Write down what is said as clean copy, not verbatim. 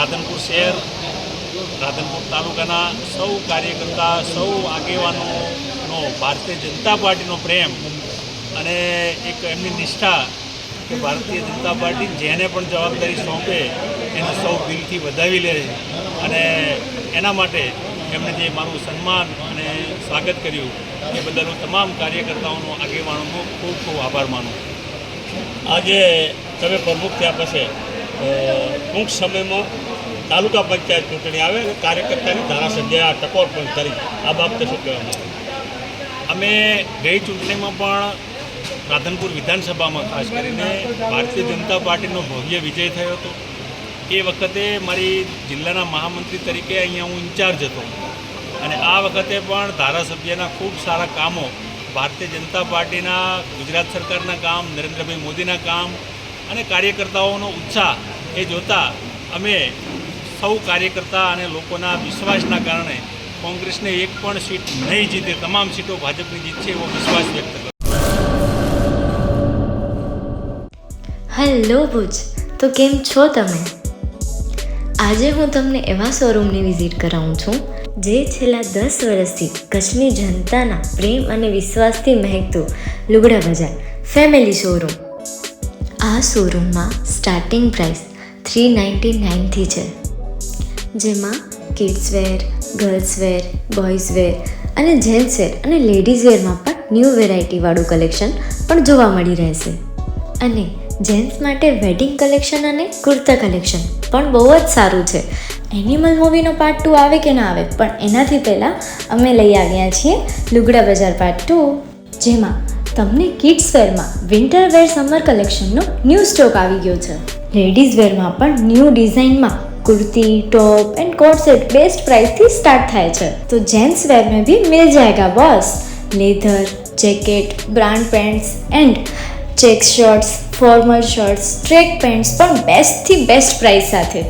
રાધનપુર શહેર, રાધનપુર તાલુકાના સૌ કાર્યકર્તા, સૌ આગેવાનોનો ભારતીય જનતા પાર્ટીનો પ્રેમ અને એક એમની નિષ્ઠા કે ભારતીય જનતા પાર્ટી જેને પણ જવાબદારી સોંપે એને સૌ દિલથી વધાવી લે અને એના માટે એમણે જે મારું સન્માન અને સ્વાગત કર્યું એ બદલ હું તમામ કાર્યકર્તાઓનો, આગેવાનોનો ખૂબ ખૂબ આભાર માનું. આજે તમે પ્રમુખ થયા પછી ટૂંક સમયમાં તાલુકા પંચાયત ચૂંટણી આવે અને કાર્યકર્તાની ધારાસભ્ય આ ટકોર પણ કરી, આ બાબતે શું કહેવામાં આવે? અમે ગઈ ચૂંટણીમાં પણ રાધનપુર વિધાનસભામાં ખાસ કરીને ભારતીય જનતા પાર્ટીનો ભવ્ય વિજય થયો હતો. એ વખતે મારી જિલ્લાના મહામંત્રી તરીકે અહીંયા હું ઇન્ચાર્જ હતો અને આ વખતે પણ ધારાસભ્યના ખૂબ સારા કામો, ભારતીય જનતા પાર્ટીના, ગુજરાત સરકારના કામ, નરેન્દ્રભાઈ મોદીના કામ અને કાર્યકર્તાઓનો ઉત્સાહ એ જોતાં અમે સૌ કાર્યકર્તા અને લોકોના વિશ્વાસના કારણે કોંગ્રેસને એક પણ સીટ નહીં જીતે, તમામ સીટો ભાજપની જીતશે એવો વિશ્વાસ વ્યક્ત કર્યો. હેલો ભુજ, તો કેમ છો તમે? આજે હું તમને એવા શોરૂમની વિઝિટ કરાવું છું જે છેલ્લા 10 વર્ષથી કચ્છની જનતાના પ્રેમ અને વિશ્વાસથી મહેકતું લુગડા બજાર ફેમિલી શોરૂમ. આ શોરૂમમાં સ્ટાર્ટિંગ પ્રાઇસ 399થી છે, જેમાં kids wear, girls wear, boys wear અને જેન્ટ્સ વેર અને લેડીઝ વેરમાં પણ ન્યૂ વેરાયટીવાળું કલેક્શન પણ જોવા મળી રહેશે. અને જેન્ટ્સ માટે વેડિંગ કલેક્શન અને કુર્તા કલેક્શન પણ બહુ જ સારું છે. એનિમલ મૂવીનો પાર્ટ 2 આવે કે ના આવે, પણ એનાથી પહેલાં અમે લઈ આવ્યા છીએ લુગડા બજાર પાર્ટ 2, જેમાં તમને કિડ્સ વેરમાં વિન્ટર વેર સમર કલેક્શનનો ન્યૂ સ્ટોક આવી ગયો છે. લેડીઝ વેરમાં પણ ન્યૂ ડિઝાઇનમાં kurti, top and coat set best price थी स्टार्ट थाय छे. तो जेंट्स वेर में भी मिल जाएगा boss. Leather, jacket, brand pants and check shirts, formal shirts, track pants पर बेस्ट थी बेस्ट प्राइस साथे.